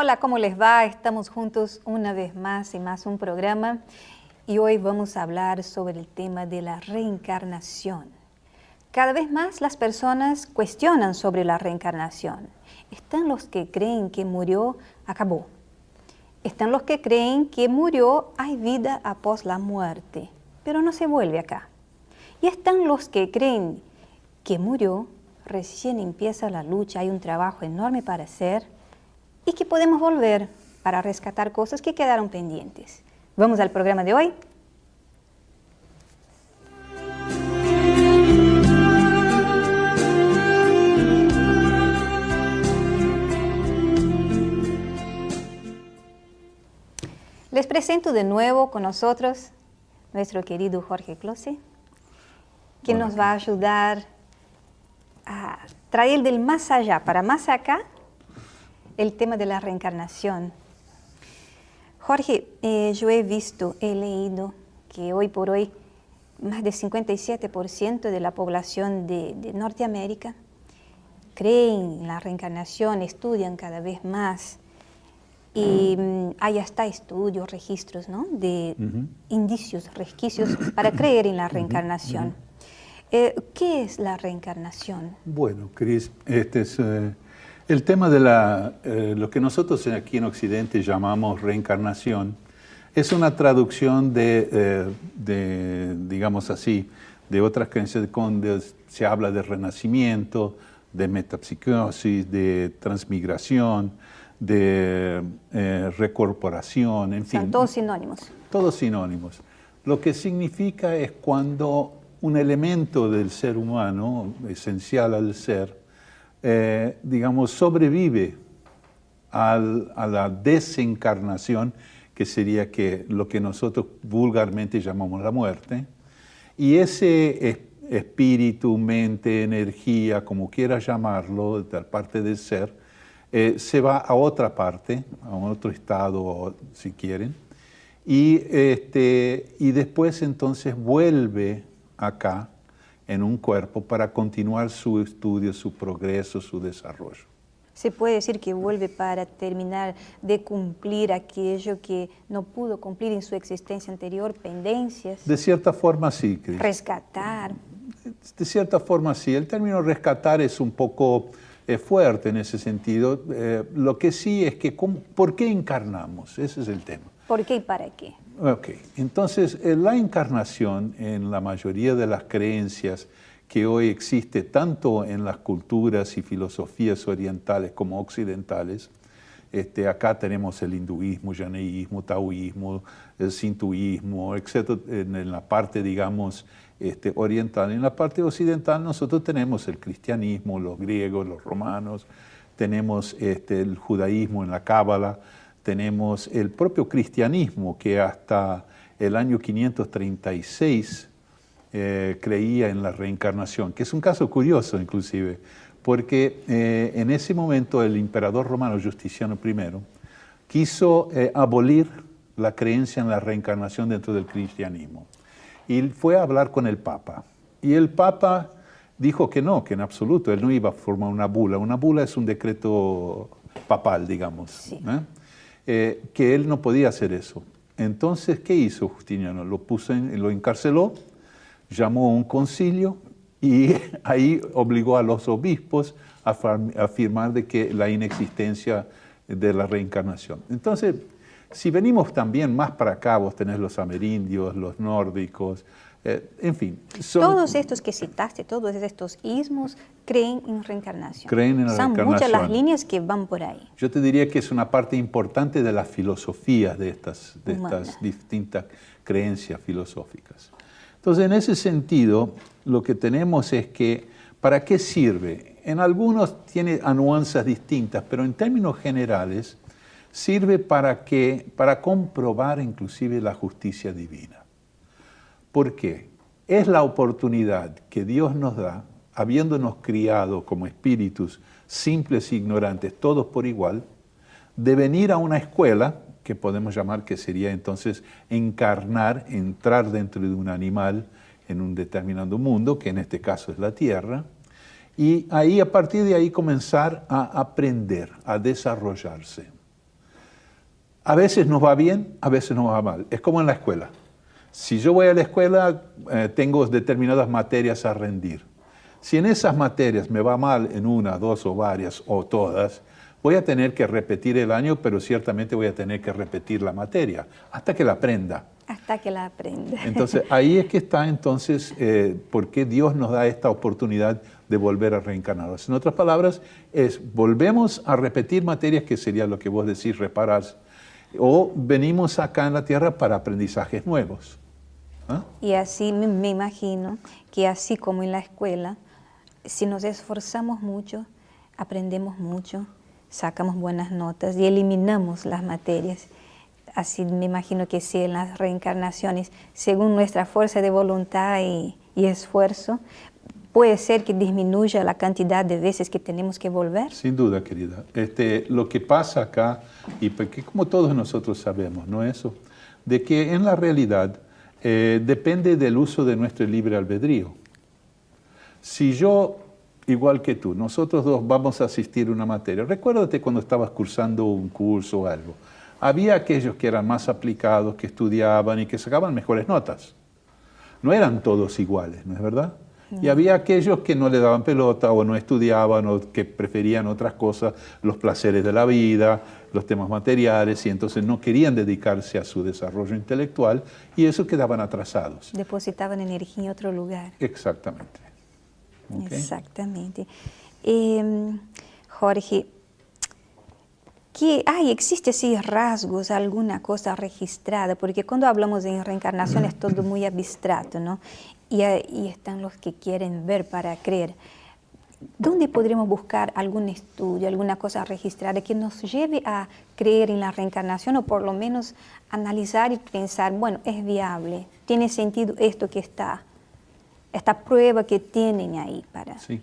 Hola, ¿cómo les va? Estamos juntos una vez más en más un programa y hoy vamos a hablar sobre el tema de la reencarnación. Cada vez más las personas cuestionan sobre la reencarnación. Están los que creen que murió, acabó. Están los que creen que murió, hay vida após la muerte, pero no se vuelve acá. Y están los que creen que murió, recién empieza la lucha, hay un trabajo enorme para hacer y que podemos volver para rescatar cosas que quedaron pendientes. ¿Vamos al programa de hoy? Les presento de nuevo con nosotros nuestro querido Jorge Close, que nos va a ayudar a traer del más allá para más acá el tema de la reencarnación. Jorge, yo he leído que hoy por hoy más del 57% de la población de Norteamérica creen en la reencarnación, estudian cada vez más. Y hay hasta estudios, registros, ¿no? De indicios, resquicios para creer en la reencarnación. ¿Qué es la reencarnación? Bueno, Cris, este es el tema de lo que nosotros aquí en Occidente llamamos reencarnación. Es una traducción digamos así, de otras creencias donde se habla de renacimiento, de metapsicosis, de transmigración, de recorporación, en fin. Son todos sinónimos. Todos sinónimos. Lo que significa es cuando un elemento del ser humano, esencial al ser, digamos, sobrevive a la desencarnación, que sería lo que nosotros vulgarmente llamamos la muerte, y ese espíritu, mente, energía, como quieras llamarlo, de parte del ser, se va a otra parte, a otro estado, si quieren, y después entonces vuelve acá en un cuerpo para continuar su estudio, su progreso, su desarrollo. ¿Se puede decir que vuelve para terminar de cumplir aquello que no pudo cumplir en su existencia anterior, pendencias? De cierta forma sí, Cris. Rescatar. De cierta forma sí. El término rescatar es un poco fuerte en ese sentido. Lo que sí es que, ¿por qué encarnamos? Ese es el tema. ¿Por qué y para qué? Ok, entonces la encarnación en la mayoría de las creencias que hoy existe tanto en las culturas y filosofías orientales como occidentales, acá tenemos el hinduismo, janeísmo, taoísmo, el sintoísmo, etc. En la parte, digamos, oriental. En la parte occidental nosotros tenemos el cristianismo, los griegos, los romanos, tenemos el judaísmo en la cábala, tenemos el propio cristianismo que hasta el año 536 creía en la reencarnación, que es un caso curioso inclusive, porque en ese momento el emperador romano Justiniano I quiso abolir la creencia en la reencarnación dentro del cristianismo. Y fue a hablar con el Papa. Y el Papa dijo que no, que en absoluto, él no iba a formar una bula. Una bula es un decreto papal, digamos. Sí. Que él no podía hacer eso. Entonces, ¿qué hizo Justiniano? Lo encarceló, llamó a un concilio y ahí obligó a los obispos a afirmar de que la inexistencia de la reencarnación. Entonces, si venimos también más para acá, vos tenés los amerindios, los nórdicos, en fin. Todos estos que citaste, todos estos ismos, creen en reencarnación. Creen en la reencarnación. Son muchas las líneas que van por ahí. Yo te diría que es una parte importante de las filosofías de estas distintas creencias filosóficas. Entonces, en ese sentido, lo que tenemos es que, ¿para qué sirve? En algunos tiene nuances distintas, pero en términos generales, sirve para comprobar inclusive la justicia divina. ¿Por qué? Es la oportunidad que Dios nos da, habiéndonos criado como espíritus simples e ignorantes, todos por igual, de venir a una escuela, que podemos llamar que sería entonces encarnar, entrar dentro de un animal en un determinado mundo, que en este caso es la Tierra, y ahí, a partir de ahí comenzar a aprender, a desarrollarse. A veces nos va bien, a veces nos va mal. Es como en la escuela. Si yo voy a la escuela, tengo determinadas materias a rendir. Si en esas materias me va mal en una, dos o varias o todas, voy a tener que repetir el año, pero ciertamente voy a tener que repetir la materia hasta que la aprenda. Hasta que la aprenda. Entonces, ahí es que está entonces por qué Dios nos da esta oportunidad de volver a reencarnarnos. En otras palabras, volvemos a repetir materias, que sería lo que vos decís, reparar, o venimos acá en la tierra para aprendizajes nuevos. ¿Ah? Y así me imagino que así como en la escuela, si nos esforzamos mucho, aprendemos mucho, sacamos buenas notas y eliminamos las materias. Así me imagino que sí, en las reencarnaciones, según nuestra fuerza de voluntad y esfuerzo, puede ser que disminuya la cantidad de veces que tenemos que volver. Sin duda, querida. Lo que pasa acá, y porque como todos nosotros sabemos, ¿no es eso? De que en la realidad depende del uso de nuestro libre albedrío. Si yo, igual que tú, nosotros dos vamos a asistir a una materia, recuérdate cuando estabas cursando un curso o algo, había aquellos que eran más aplicados, que estudiaban y que sacaban mejores notas. No eran todos iguales, ¿no es verdad? Y había aquellos que no le daban pelota o no estudiaban o que preferían otras cosas, los placeres de la vida, los temas materiales, y entonces no querían dedicarse a su desarrollo intelectual y eso quedaban atrasados. Depositaban energía en otro lugar. Exactamente. Okay. Exactamente. Jorge, ¿existe así rasgos, alguna cosa registrada? Porque cuando hablamos de reencarnación es todo muy abstracto, ¿no? Y están los que quieren ver para creer. ¿Dónde podremos buscar algún estudio, alguna cosa registrada que nos lleve a creer en la reencarnación o por lo menos analizar y pensar, bueno, es viable, tiene sentido esto que esta prueba que tienen ahí para... Sí,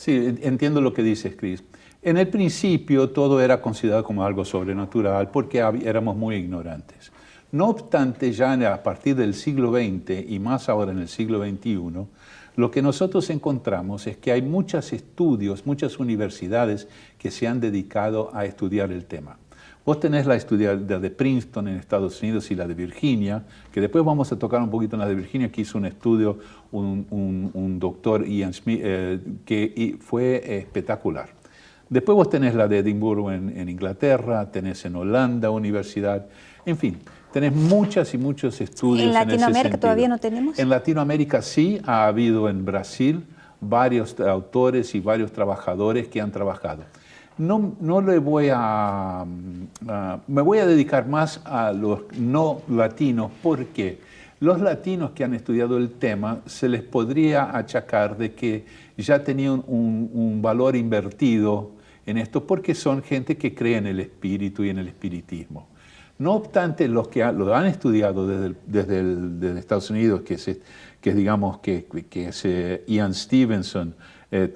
entiendo lo que dices, Cris. En el principio todo era considerado como algo sobrenatural porque éramos muy ignorantes. No obstante, ya a partir del siglo XX y más ahora en el siglo XXI, lo que nosotros encontramos es que hay muchos estudios, muchas universidades que se han dedicado a estudiar el tema. Vos tenés la de Princeton en Estados Unidos y la de Virginia, que después vamos a tocar un poquito en la de Virginia, que hizo un estudio un doctor Ian Smith, que fue espectacular. Después vos tenés la de Edimburgo en Inglaterra, tenés en Holanda universidad, en fin, tenés muchas y muchos estudios. ¿En Latinoamérica todavía no tenemos? En Latinoamérica sí, ha habido en Brasil varios autores y varios trabajadores que han trabajado. No le voy me voy a dedicar más a los no latinos, porque los latinos que han estudiado el tema se les podría achacar de que ya tenían un valor invertido en esto, porque son gente que cree en el espíritu y en el espiritismo. No obstante, los que lo han estudiado desde Estados Unidos, que es Ian Stevenson,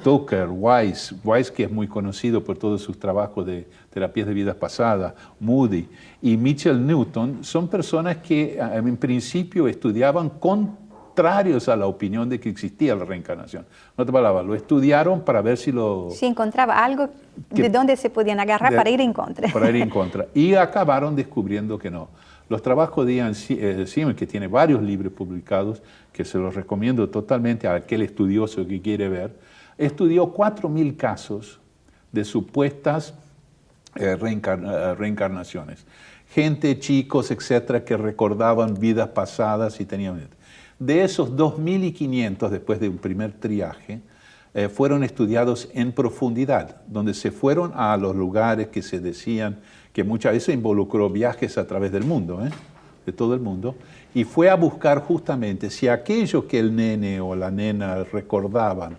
Tucker, Weiss, que es muy conocido por todos sus trabajos de terapias de vidas pasadas, Moody y Mitchell Newton, son personas que en principio estudiaban contrarios a la opinión de que existía la reencarnación. En otras palabras, lo estudiaron para ver si encontraba algo de donde se podían agarrar para ir en contra. Para ir en contra. Y acabaron descubriendo que no. Los trabajos de Ian Simmons, que tiene varios libros publicados, que se los recomiendo totalmente a aquel estudioso que quiere ver, estudió 4.000 casos de supuestas reencarnaciones. Gente, chicos, etcétera, que recordaban vidas pasadas y tenían... De esos 2.500, después de un primer triaje, fueron estudiados en profundidad, donde se fueron a los lugares que se decían que muchas veces involucró viajes a través del mundo, de todo el mundo, y fue a buscar justamente si aquello que el nene o la nena recordaban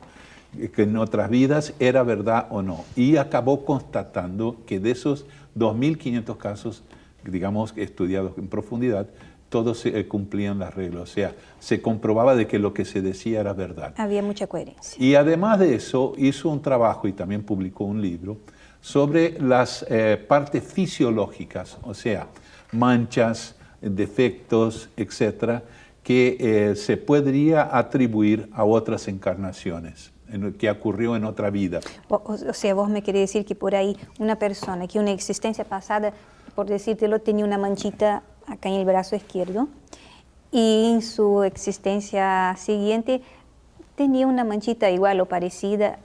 que en otras vidas era verdad o no. Y acabó constatando que de esos 2.500 casos, digamos, estudiados en profundidad, todos cumplían las reglas. O sea, se comprobaba de que lo que se decía era verdad. Había mucha coherencia. Y además de eso, hizo un trabajo y también publicó un libro sobre las partes fisiológicas, o sea, manchas, defectos, etcétera, que se podría atribuir a otras encarnaciones, que ocurrió en otra vida. O sea, vos me querés decir que por ahí una persona que una existencia pasada por decírtelo, tenía una manchita acá en el brazo izquierdo y en su existencia siguiente tenía una manchita igual o parecida,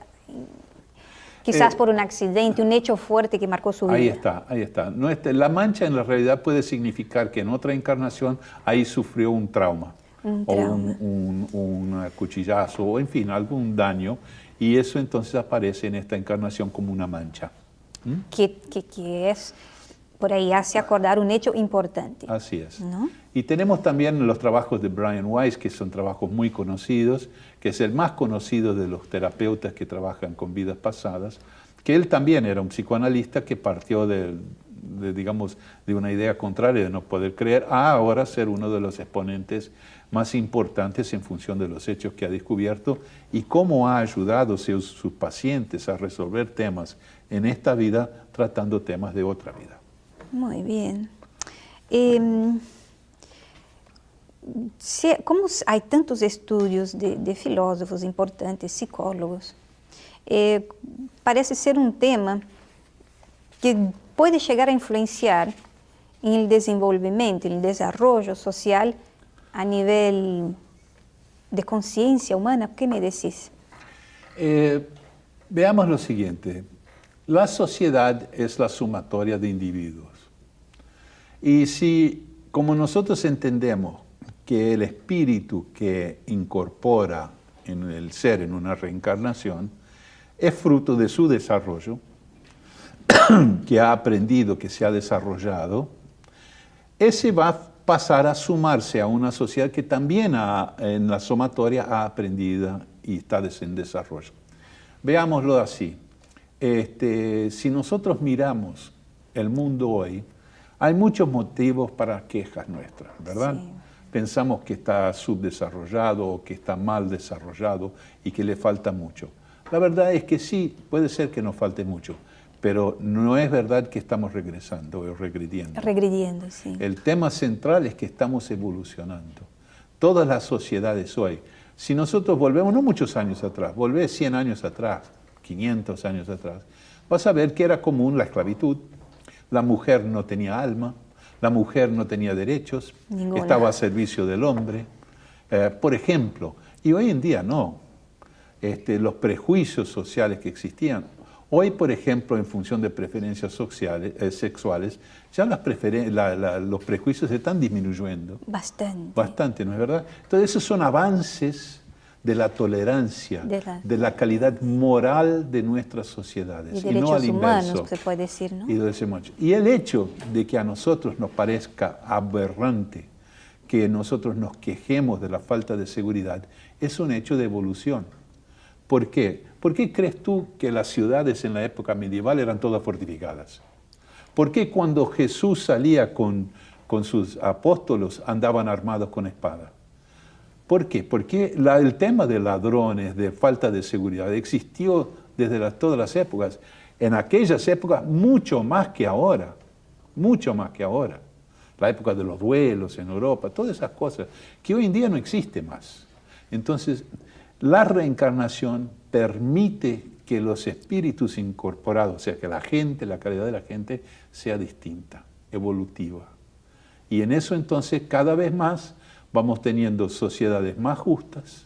quizás por un accidente, un hecho fuerte que marcó su vida. Ahí está, ahí está. No, la mancha en la realidad puede significar que en otra encarnación ahí sufrió un trauma. O un cuchillazo, o en fin, algún daño, y eso entonces aparece en esta encarnación como una mancha. Que es, por ahí hace acordar un hecho importante. Así es. ¿No? Y tenemos también los trabajos de Brian Weiss, que son trabajos muy conocidos, que es el más conocido de los terapeutas que trabajan con vidas pasadas, que él también era un psicoanalista que partió digamos, de una idea contraria de no poder creer, a ahora ser uno de los exponentes más importantes en función de los hechos que ha descubierto y cómo ha ayudado a sus pacientes a resolver temas en esta vida tratando temas de otra vida. Muy bien. Como hay tantos estudios de filósofos importantes, psicólogos, parece ser un tema que puede llegar a influenciar en el desenvolvimiento, en el desarrollo social a nivel de conciencia humana. ¿Qué me decís? Veamos lo siguiente. La sociedad es la sumatoria de individuos. Y si, como nosotros entendemos que el espíritu que incorpora en el ser en una reencarnación es fruto de su desarrollo, que ha aprendido, que se ha desarrollado, ese va a pasar a sumarse a una sociedad que también en la sumatoria ha aprendido y está en desarrollo. Veámoslo así. Si nosotros miramos el mundo hoy, hay muchos motivos para quejas nuestras, ¿verdad? Sí. Pensamos que está subdesarrollado o que está mal desarrollado y que le falta mucho. La verdad es que sí, puede ser que nos falte mucho, pero no es verdad que estamos regresando o regrediendo. Regrediendo, sí. El tema central es que estamos evolucionando. Todas las sociedades hoy, si nosotros volvemos, no muchos años atrás, volvés 100 años atrás, 500 años atrás, vas a ver que era común la esclavitud, la mujer no tenía alma, la mujer no tenía derechos, Ninguna. Estaba a servicio del hombre, por ejemplo, y hoy en día no. Los prejuicios sociales que existían. Hoy, por ejemplo, en función de preferencias sexuales, ya los prejuicios se están disminuyendo. Bastante. Bastante, ¿no es verdad? Entonces, esos son avances de la tolerancia, de la calidad moral de nuestras sociedades. Y derechos no al humanos, inverso. se puede decir, ¿no? Y el hecho de que a nosotros nos parezca aberrante que nosotros nos quejemos de la falta de seguridad es un hecho de evolución. ¿Por qué? ¿Por qué crees tú que las ciudades en la época medieval eran todas fortificadas? ¿Por qué cuando Jesús salía con sus apóstolos andaban armados con espada? ¿Por qué? Porque el tema de ladrones, de falta de seguridad, existió desde todas las épocas. En aquellas épocas mucho más que ahora, mucho más que ahora. La época de los duelos en Europa, todas esas cosas, que hoy en día no existe más. Entonces, la reencarnación permite que los espíritus incorporados, o sea, que la gente, la calidad de la gente, sea distinta, evolutiva. Y en eso entonces cada vez más vamos teniendo sociedades más justas,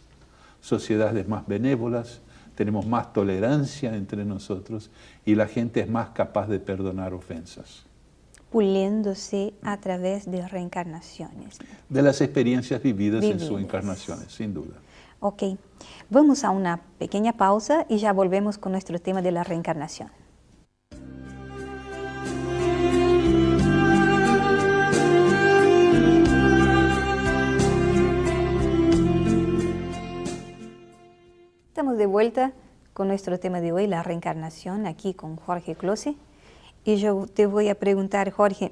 sociedades más benévolas, tenemos más tolerancia entre nosotros y la gente es más capaz de perdonar ofensas. Puliéndose a través de reencarnaciones. De las experiencias vividas en sus encarnaciones, sin duda. Ok, vamos a una pequeña pausa y ya volvemos con nuestro tema de la reencarnación. Estamos de vuelta con nuestro tema de hoy, la reencarnación, aquí con Jorge Closse. Y yo te voy a preguntar, Jorge,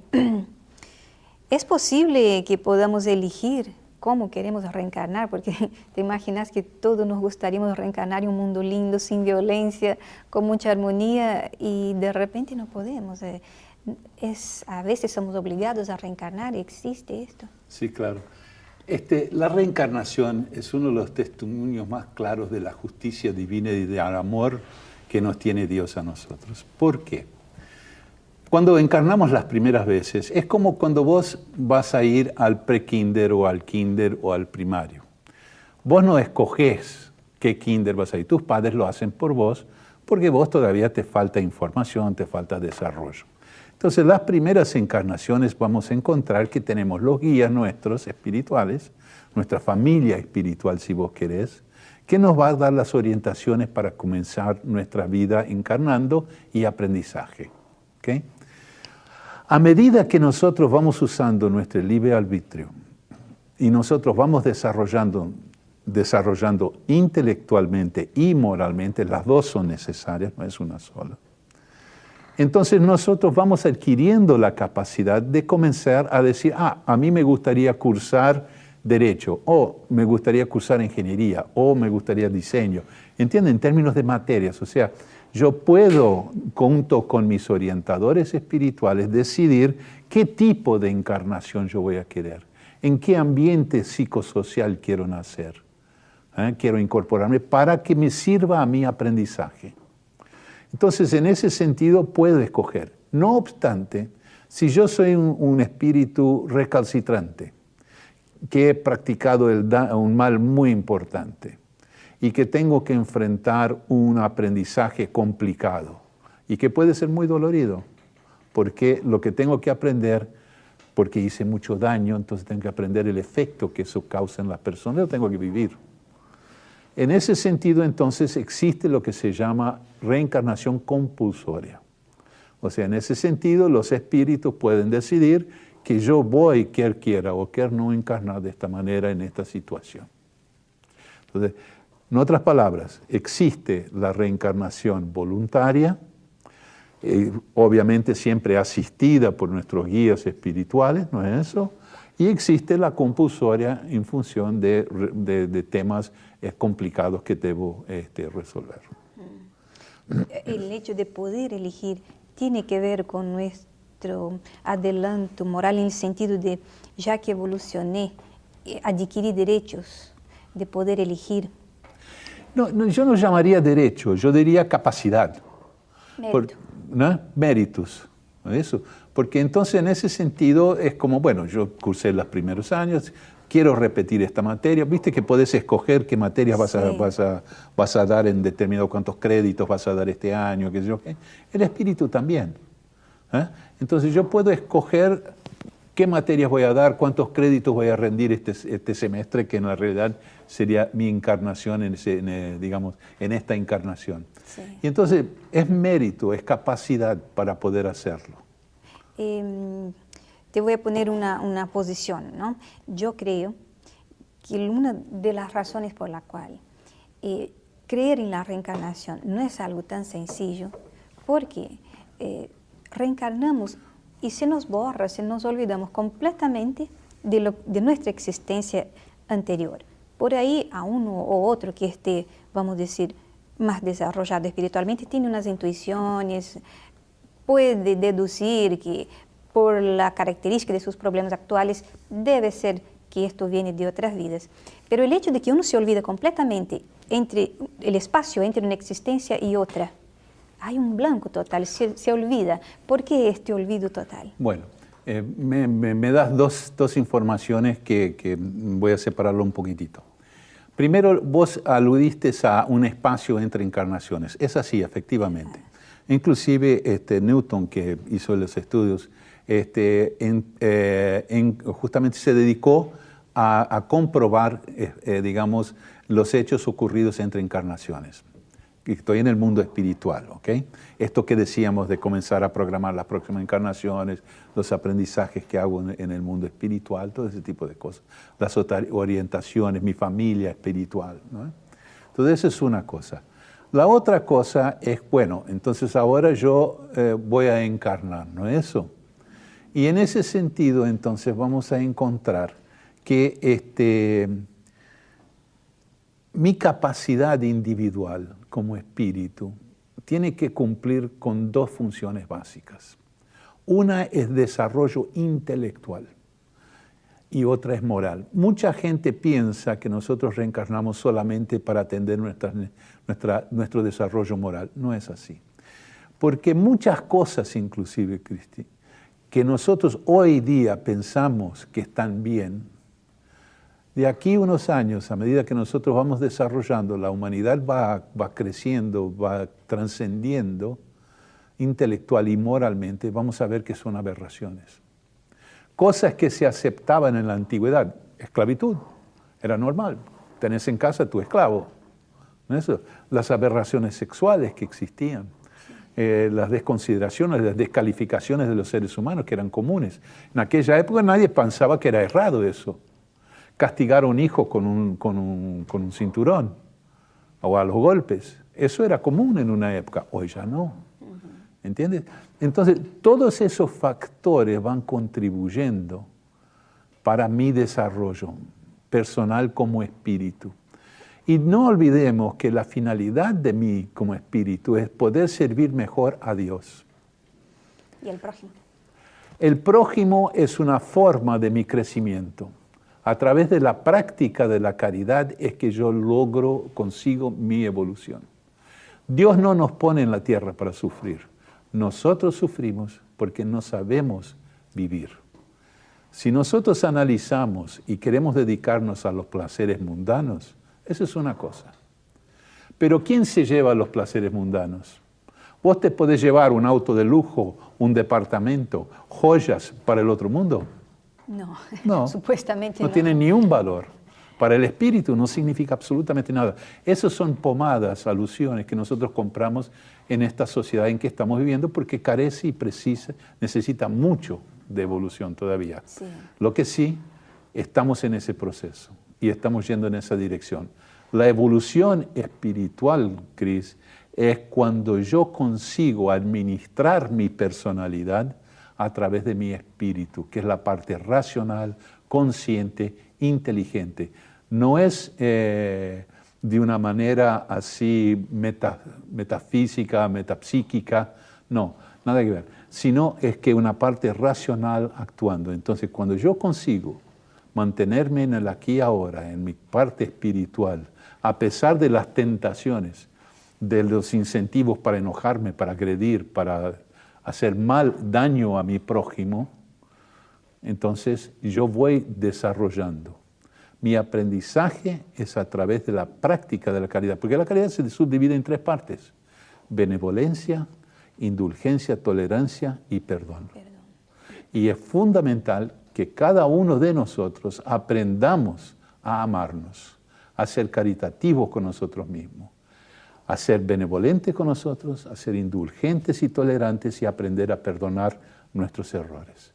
¿es posible que podamos elegir cómo queremos reencarnar? Porque te imaginas que todos nos gustaríamos reencarnar en un mundo lindo, sin violencia, con mucha armonía, y de repente no podemos. A veces somos obligados a reencarnar, ¿existe esto? Sí, claro. La reencarnación es uno de los testimonios más claros de la justicia divina y del amor que nos tiene Dios a nosotros. ¿Por qué? Cuando encarnamos las primeras veces, es como cuando vos vas a ir al pre-kinder o al kinder o al primario. Vos no escogés qué kinder vas a ir, tus padres lo hacen por vos porque vos todavía te falta información, te falta desarrollo. Entonces, las primeras encarnaciones vamos a encontrar que tenemos los guías nuestros espirituales, nuestra familia espiritual, si vos querés, que nos va a dar las orientaciones para comenzar nuestra vida encarnando y aprendizaje. ¿Okay? A medida que nosotros vamos usando nuestro libre arbitrio y nosotros vamos desarrollando intelectualmente y moralmente, las dos son necesarias, no es una sola. Entonces nosotros vamos adquiriendo la capacidad de comenzar a decir, a mí me gustaría cursar Derecho, o me gustaría cursar Ingeniería, o me gustaría Diseño. ¿Entienden? En términos de materias, o sea, yo puedo, junto con mis orientadores espirituales, decidir qué tipo de encarnación yo voy a querer, en qué ambiente psicosocial quiero nacer, quiero incorporarme para que me sirva a mi aprendizaje. Entonces, en ese sentido, puedo escoger. No obstante, si yo soy un espíritu recalcitrante, que he practicado un mal muy importante y que tengo que enfrentar un aprendizaje complicado y que puede ser muy dolorido, porque lo que tengo que aprender, porque hice mucho daño, entonces tengo que aprender el efecto que eso causa en las personas, lo tengo que vivir. En ese sentido, entonces, existe lo que se llama reencarnación compulsoria. O sea, en ese sentido, los espíritus pueden decidir que yo voy, quer quiera o quer no, encarnar de esta manera en esta situación. Entonces, en otras palabras, existe la reencarnación voluntaria, obviamente siempre asistida por nuestros guías espirituales, ¿no es eso? Y existe la compulsoria en función de temas complicados que debo resolver. El hecho de poder elegir tiene que ver con nuestro adelanto moral en el sentido de, ya que evolucioné, adquirí derechos de poder elegir. No, yo no llamaría derecho, yo diría capacidad. Mérito. ¿No? Méritos, ¿no? Eso. Porque entonces en ese sentido es como, bueno, yo cursé los primeros años, quiero repetir esta materia, viste que podés escoger qué materias vas a dar en determinado cuántos créditos vas a dar este año, qué sé yo qué. El espíritu también. Entonces yo puedo escoger qué materias voy a dar, cuántos créditos voy a rendir este semestre, que en la realidad sería mi encarnación, en esta encarnación. Sí. Y entonces es mérito, es capacidad para poder hacerlo. Te voy a poner una posición, ¿no? Yo creo que una de las razones por la cual creer en la reencarnación no es algo tan sencillo, porque reencarnamos y se nos borra, se nos olvidamos completamente de nuestra existencia anterior. Por ahí a uno o otro que esté, vamos a decir, más desarrollado espiritualmente, tiene unas intuiciones, puede deducir que por la característica de sus problemas actuales debe ser que esto viene de otras vidas. Pero el hecho de que uno se olvide completamente entre el espacio entre una existencia y otra, hay un blanco total, se olvida. ¿Por qué este olvido total? Bueno, me das dos informaciones que voy a separarlo un poquitito. Primero, vos aludiste a un espacio entre encarnaciones. Es así, efectivamente. Inclusive Newton, que hizo los estudios, justamente se dedicó a comprobar, digamos, los hechos ocurridos entre encarnaciones. Estoy en el mundo espiritual, ¿ok? Esto que decíamos de comenzar a programar las próximas encarnaciones, los aprendizajes que hago en el mundo espiritual, todo ese tipo de cosas. Las orientaciones, mi familia espiritual, ¿no? Entonces, esa es una cosa. La otra cosa es, bueno, entonces ahora yo voy a encarnar, ¿no es eso? Y en ese sentido, entonces, vamos a encontrar que mi capacidad individual como espíritu tiene que cumplir con dos funciones básicas. Una es desarrollo intelectual y otra es moral. Mucha gente piensa que nosotros reencarnamos solamente para atender nuestro desarrollo moral. No es así. Porque muchas cosas, inclusive, Cristi, que nosotros hoy día pensamos que están bien, de aquí unos años, a medida que nosotros vamos desarrollando, la humanidad va creciendo, va trascendiendo intelectual y moralmente, vamos a ver que son aberraciones. Cosas que se aceptaban en la antigüedad, esclavitud, era normal, tenés en casa a tu esclavo, ¿no es eso? Las aberraciones sexuales que existían, las desconsideraciones, las descalificaciones de los seres humanos que eran comunes. En aquella época nadie pensaba que era errado eso. Castigar a un hijo con un cinturón o a los golpes, eso era común en una época, hoy ya no. ¿Entiendes? Entonces, todos esos factores van contribuyendo para mi desarrollo personal como espíritu. Y no olvidemos que la finalidad de mí como espíritu es poder servir mejor a Dios. ¿Y el prójimo? El prójimo es una forma de mi crecimiento. A través de la práctica de la caridad es que yo consigo mi evolución. Dios no nos pone en la tierra para sufrir. Nosotros sufrimos porque no sabemos vivir. Si nosotros analizamos y queremos dedicarnos a los placeres mundanos, eso es una cosa. Pero ¿quién se lleva los placeres mundanos? ¿Vos te podés llevar un auto de lujo, un departamento, joyas para el otro mundo? No, supuestamente no. No tiene ni un valor. Para el espíritu no significa absolutamente nada. Esas son pomadas, alusiones que nosotros compramos en esta sociedad en que estamos viviendo porque carece y necesita mucho de evolución todavía. Sí. Lo que sí, estamos en ese proceso y estamos yendo en esa dirección. La evolución espiritual, Cris, es cuando yo consigo administrar mi personalidad a través de mi espíritu, que es la parte racional, consciente, inteligente. No es de una manera así metafísica, metapsíquica, no, nada que ver, sino es que una parte racional actuando. Entonces, cuando yo consigo mantenerme en el aquí y ahora, en mi parte espiritual, a pesar de las tentaciones, de los incentivos para enojarme, para agredir, para hacer daño a mi prójimo, entonces yo voy desarrollando. Mi aprendizaje es a través de la práctica de la caridad, porque la caridad se subdivide en 3 partes: benevolencia, indulgencia, tolerancia y perdón. Y es fundamental que cada uno de nosotros aprendamos a amarnos, a ser caritativos con nosotros mismos, a ser benevolentes con nosotros, a ser indulgentes y tolerantes y aprender a perdonar nuestros errores.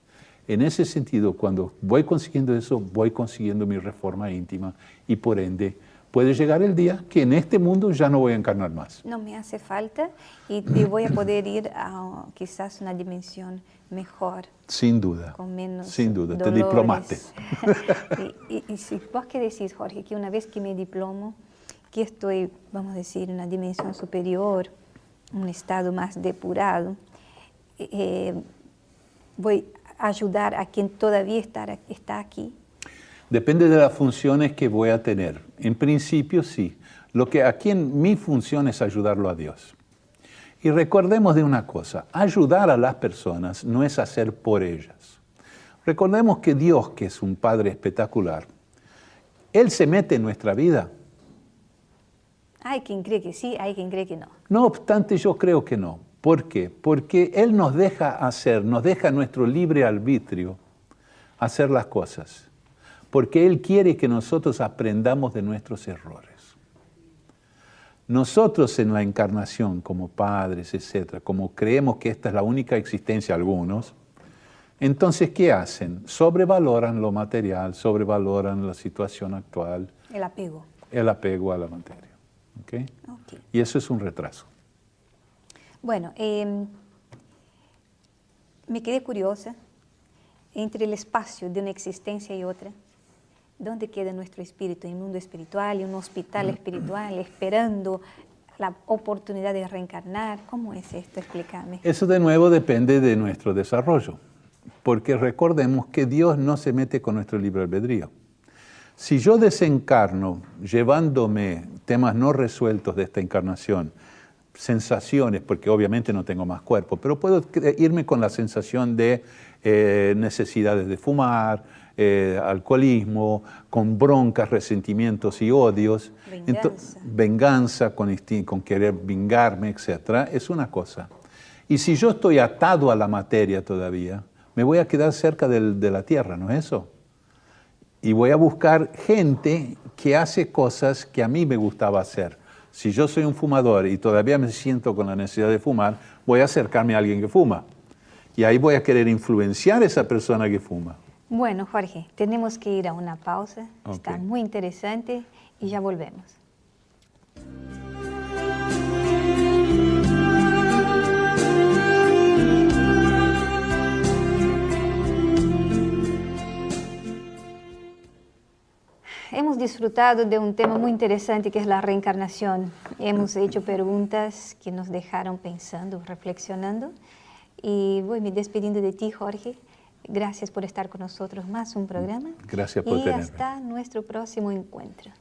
En ese sentido, cuando voy consiguiendo eso, voy consiguiendo mi reforma íntima y por ende puede llegar el día que en este mundo ya no voy a encarnar más. No me hace falta y voy a poder ir a quizás una dimensión mejor. Sin duda. Con menos sin duda, dolores. Te diplomaste. y si vos qué decís, Jorge, que una vez que me diplomo, que estoy, vamos a decir, en una dimensión superior, un estado más depurado, voy a ayudar a quien todavía está aquí. Depende de las funciones que voy a tener. En principio, sí. Aquí mi función es ayudarlo a Dios. Y recordemos de una cosa, ayudar a las personas no es hacer por ellas. Recordemos que Dios, que es un Padre espectacular, Él se mete en nuestra vida. Hay quien cree que sí, hay quien cree que no. No obstante, yo creo que no. ¿Por qué? Porque Él nos deja nuestro libre arbitrio hacer las cosas. Porque Él quiere que nosotros aprendamos de nuestros errores. Nosotros en la encarnación, como padres, etcétera, como creemos que esta es la única existencia, algunos, entonces, ¿qué hacen? Sobrevaloran lo material, sobrevaloran la situación actual. El apego. El apego a la materia. ¿Okay? Okay. Y eso es un retraso. Bueno, me quedé curiosa, entre el espacio de una existencia y otra, ¿dónde queda nuestro espíritu? En el mundo espiritual, en un hospital espiritual, esperando la oportunidad de reencarnar. ¿Cómo es esto? Explícame. Eso de nuevo depende de nuestro desarrollo, porque recordemos que Dios no se mete con nuestro libre albedrío. Si yo desencarno llevándome temas no resueltos de esta encarnación sensaciones, porque obviamente no tengo más cuerpo, pero puedo irme con la sensación de necesidades de fumar, alcoholismo, con broncas, resentimientos y odios. Venganza con querer vengarme, etc. Es una cosa. Y si yo estoy atado a la materia todavía, me voy a quedar cerca de la tierra, ¿no es eso? Y voy a buscar gente que hace cosas que a mí me gustaba hacer. Si yo soy un fumador y todavía me siento con la necesidad de fumar, voy a acercarme a alguien que fuma. Y ahí voy a querer influenciar a esa persona que fuma. Bueno, Jorge, tenemos que ir a una pausa. Okay. Está muy interesante y ya volvemos. Hemos disfrutado de un tema muy interesante que es la reencarnación. Hemos hecho preguntas que nos dejaron pensando, reflexionando. Y voy me despidiendo de ti, Jorge. Gracias por estar con nosotros más un programa. Gracias por tenerme. Y hasta nuestro próximo encuentro.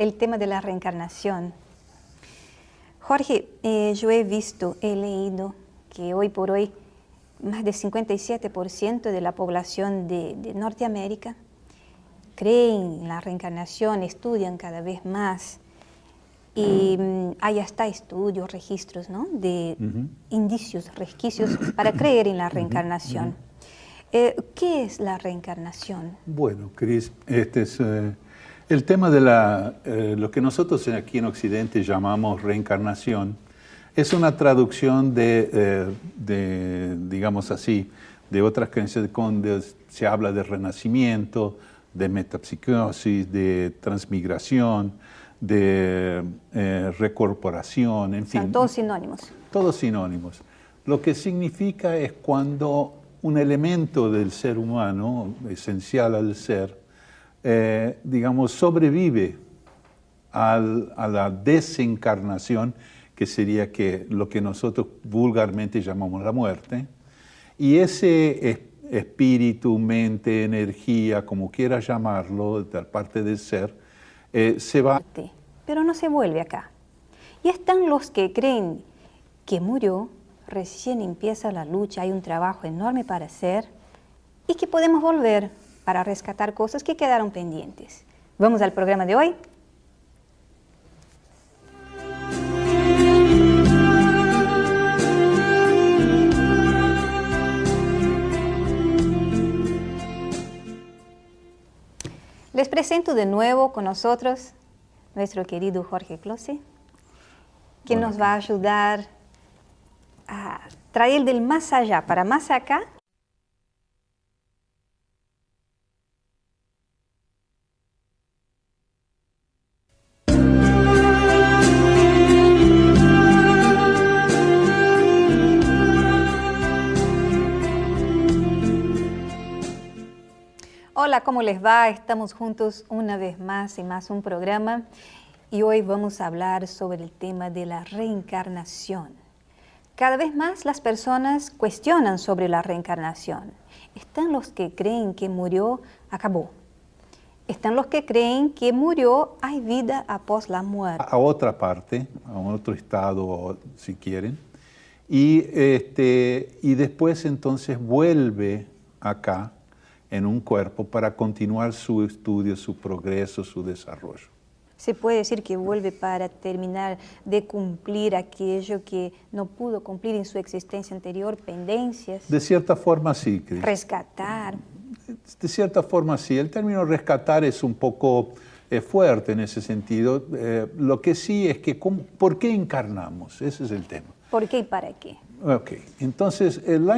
el tema de la reencarnación. Jorge, yo he leído que hoy por hoy más del 57% de la población de Norteamérica creen en la reencarnación, estudian cada vez más. Y hay hasta estudios, registros, ¿no? De indicios, resquicios para creer en la reencarnación. ¿Qué es la reencarnación? Bueno, Cris, este es el tema de lo que nosotros aquí en Occidente llamamos reencarnación. Es una traducción digamos así, de otras creencias donde se habla de renacimiento, de metapsicosis, de transmigración, de recorporación, en fin. Son todos sinónimos. Todos sinónimos. Lo que significa es cuando un elemento del ser humano, esencial al ser, digamos, sobrevive a la desencarnación, que sería lo que nosotros vulgarmente llamamos la muerte, y ese espíritu, mente, energía, como quiera llamarlo, de parte del ser, se va. Pero no se vuelve acá. Y están los que creen que murió, recién empieza la lucha, hay un trabajo enorme para hacer y que podemos volver para rescatar cosas que quedaron pendientes. Vamos al programa de hoy. Les presento de nuevo con nosotros nuestro querido Jorge Close, quien nos va a ayudar a traer del más allá para más acá. Hola, ¿cómo les va? Estamos juntos una vez más en más un programa y hoy vamos a hablar sobre el tema de la reencarnación. Cada vez más las personas cuestionan sobre la reencarnación. Están los que creen que murió, acabó. Están los que creen que murió, hay vida após la muerte. A otra parte, a otro estado, si quieren, y después entonces vuelve acá en un cuerpo para continuar su estudio, su progreso, su desarrollo. Se puede decir que vuelve para terminar de cumplir aquello que no pudo cumplir en su existencia anterior, pendencias. De cierta forma sí, Cris. Rescatar. De cierta forma sí. El término rescatar es un poco fuerte en ese sentido. Lo que sí es que, ¿por qué encarnamos? Ese es el tema. ¿Por qué y para qué? Ok, entonces la